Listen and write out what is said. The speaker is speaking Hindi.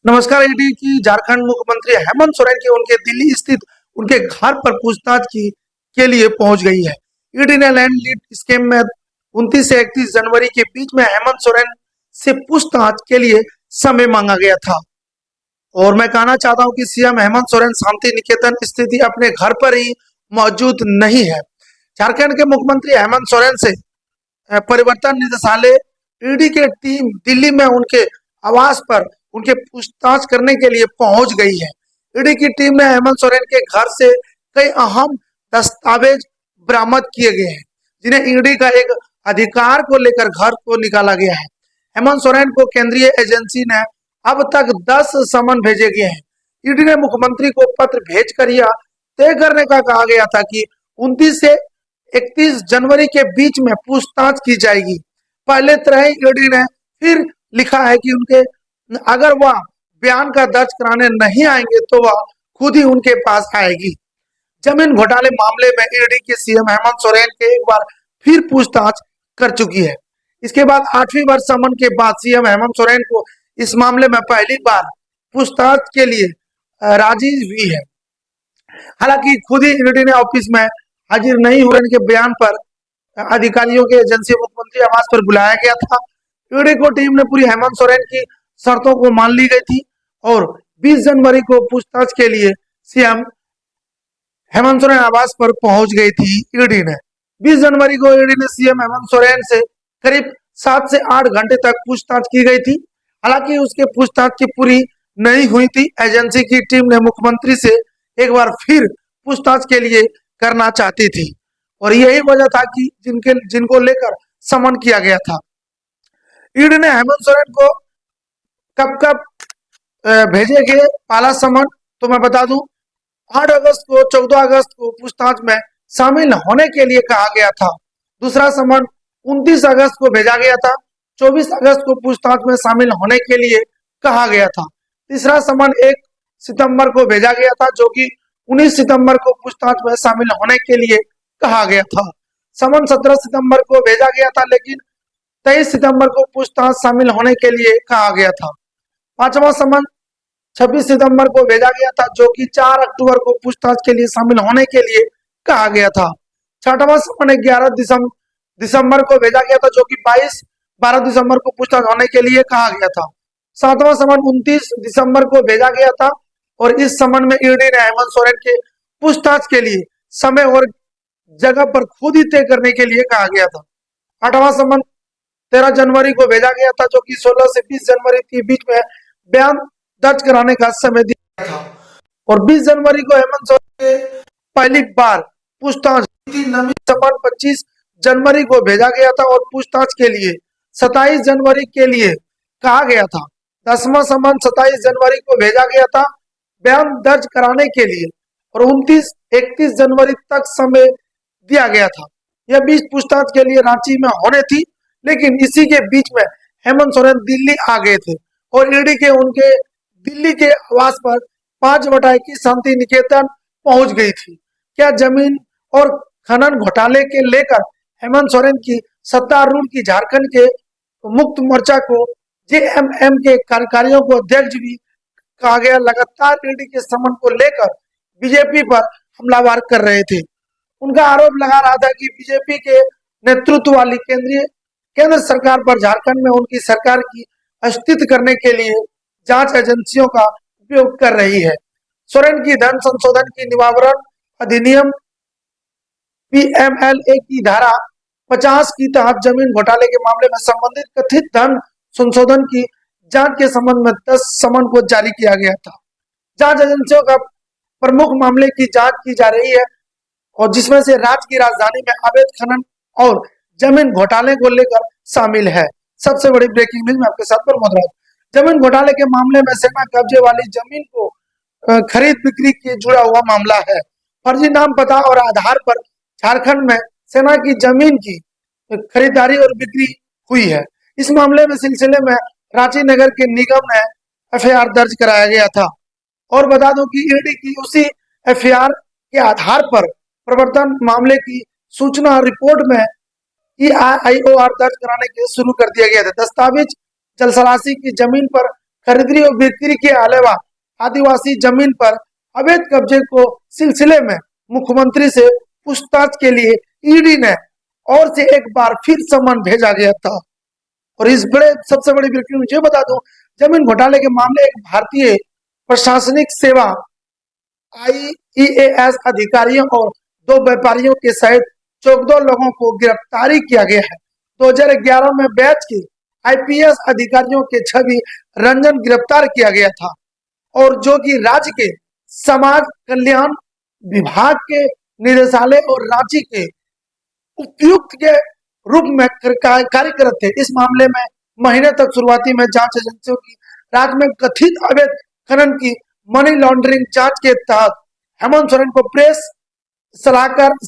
नमस्कार। ईडी की झारखंड मुख्यमंत्री हेमंत सोरेन की उनके दिल्ली स्थित उनके घर पर पूछताछ की के लिए पहुंच गई है। ईडी ने लैंड लीड स्कीम में 29 से 31 जनवरी के बीच में हेमंत सोरेन से पूछताछ के लिए समय मांगा गया था। और मैं कहना चाहता हूं कि सीएम हेमंत सोरेन शांति निकेतन स्थिति अपने घर पर ही मौजूद नहीं है। झारखंड के मुख्यमंत्री हेमंत सोरेन से परिवर्तन निदेशालय ईडी के टीम दिल्ली में उनके आवास पर उनके पूछताछ करने के लिए पहुंच गई है। ईडी की टीम ने हेमंत सोरेन के घर से कई अहम दस्तावेज बरामद किए गए हैं, जिन्हें ईडी का एक अधिकार को लेकर घर को निकाला गया है। हेमंत सोरेन को केंद्रीय एजेंसी ने अब तक 10 समन भेजे गए हैं। ईडी ने मुख्यमंत्री को पत्र भेजकर यह तय करने का कहा गया था कि 29 से 31 जनवरी के बीच में पूछताछ की जाएगी। पहले तरह ईडी ने फिर लिखा है कि उनके अगर वह बयान का दर्ज कराने नहीं आएंगे तो वह खुद ही उनके पास आएगी। जमीन घोटाले मामले में ईडी के सीएम हेमंत सोरेन के एक बार फिर पूछताछ कर चुकी है। इसके बाद 8वीं बार समन के बाद सीएम हेमंत सोरेन को इस मामले में पहली बार पूछताछ के लिए राजी हुई है। हालांकि खुद ही ईडी ने ऑफिस में हाजिर नहीं हुए के बयान पर अधिकारियों के एजेंसी मुख्यमंत्री आवास पर बुलाया गया था। ईडी को टीम ने पूरी हेमंत सोरेन की शर्तों को मान ली गई थी और 20 जनवरी को पूछताछ के लिए सीएम हेमंत सोरेन आवास पर पहुंच गई थी। ईडी ने 20 जनवरी को ईडी ने सीएम हेमंत सोरेन से करीब 7 से 8 घंटे तक पूछताछ की गई थी। हालांकि उसके पूछताछ की पूरी नहीं हुई थी। एजेंसी की टीम ने मुख्यमंत्री से एक बार फिर पूछताछ के लिए करना चाहती थी और यही वजह था कि जिनको लेकर समन किया गया था। ईडी ने हेमंत सोरेन को कब भेजे गए पहला समन तो मैं बता दूं 8 अगस्त को 14 अगस्त को पूछताछ में शामिल होने के लिए कहा गया था। दूसरा समन 29 अगस्त को भेजा गया था। 24 अगस्त को पूछताछ में शामिल होने के लिए कहा गया था। तीसरा समन 1 सितंबर को भेजा गया था, जो कि 19 सितंबर को पूछताछ में शामिल होने के लिए कहा गया था। समन 17 सितंबर को भेजा गया था, लेकिन 23 सितंबर को पूछताछ शामिल होने के लिए कहा गया था। पांचवा समन 26 सितंबर को भेजा गया था, जो कि 4 अक्टूबर को पूछताछ के लिए शामिल होने के लिए कहा गया था। छठवां समन 11 दिसंबर को भेजा गया था, जो कि 12 दिसंबर को पूछताछ होने के लिए कहा गया था। सातवां समन 29 दिसंबर को भेजा गया था और इस समन में ईडी ने हेमंत सोरेन के पूछताछ के लिए समय और जगह पर खुद ही तय करने के लिए कहा गया था। आठवां समन 13 जनवरी को भेजा गया था, जो कि 16 से 20 जनवरी के बीच में बयान दर्ज कराने का समय दिया था और 20 जनवरी को हेमंत सोरेन के पहली बार पूछताछ थी। नवीं समन 25 जनवरी को भेजा गया था और पूछताछ के लिए 27 जनवरी के लिए कहा गया था। 10वां समन 27 जनवरी को भेजा गया था बयान दर्ज कराने के लिए और 29-31 जनवरी तक समय दिया गया था। यह 20 पूछताछ के लिए रांची में होने थी, लेकिन इसी के बीच में हेमंत सोरेन दिल्ली आ गए थे और ईडी के उनके दिल्ली के आवास पर 5/21 शांति निकेतन पहुंच गई थी। क्या जमीन और खनन घोटाले के लेकर हेमंत सोरेन की सत्तारूढ़ की झारखंड के मुक्त मोर्चा को जेएमएम के कार्यकारियों को अध्यक्ष भी कहा गया लगातार ईडी के समन को लेकर बीजेपी पर हमलावर कर रहे थे। उनका आरोप लगा रहा था कि बीजेपी के नेतृत्व वाली केंद्र सरकार पर झारखंड में उनकी सरकार की अस्थित करने के लिए जांच एजेंसियों का उपयोग कर रही है। सोरेन की धन संशोधन की निवारण अधिनियम पीएमएलए की धारा 50 की तहत जमीन घोटाले के मामले में संबंधित कथित धन संशोधन की जांच के संबंध में 10 समन को जारी किया गया था। जांच एजेंसियों का प्रमुख मामले की जांच की जा रही है और जिसमें से राज्य की राजधानी में अवैध खनन और जमीन घोटाले को लेकर शामिल है। सबसे बड़ी ब्रेकिंग न्यूज में आपके साथ प्रमोद राज। जमीन घोटाले के मामले में सेना कब्जे वाली जमीन को खरीद बिक्री के जुड़ा हुआ मामला है। फर्जी नाम, पता और आधार पर झारखंड में सेना की जमीन की खरीदारी और बिक्री हुई है। इस मामले में सिलसिले में रांची नगर के निगम ने एफआईआर दर्ज कराया गया था और बता दूं कि ईडी की उसी एफआईआर के आधार पर प्रवर्तन मामले की सूचना रिपोर्ट में ईआईओआर दर्ज कराने के शुरू कर दिया गया था। दस्तावेज जलसरासी की जमीन पर खरीदी और बिक्री के अलावा आदिवासी जमीन पर अवैध कब्जे को सिलसिले में मुख्यमंत्री से पूछताछ के लिए ईडी ने और से एक बार फिर सम्मन भेजा गया था। और इस बड़े सबसे बड़ी बिल्कुल मुझे बता दूं, जमीन घोटाले के मामले एक भारतीय प्रशासनिक सेवा आईईएएस अधिकारियों और 2 व्यापारियों के सहित 14 लोगों को गिरफ्तारी किया गया है। 2011 में बैच के आईपीएस अधिकारियों के छवि रंजन गिरफ्तार किया गया था और जो कि राज्य के समाज कल्याण विभाग के निदेशालय और रांची के उपयुक्त के रूप में कार्यरत थे। इस मामले में महीने तक शुरुआती में जांच एजेंसियों की राज्य में कथित अवैध खनन की मनी लॉन्ड्रिंग जांच के तहत हेमंत सोरेन को प्रेस सलाहकार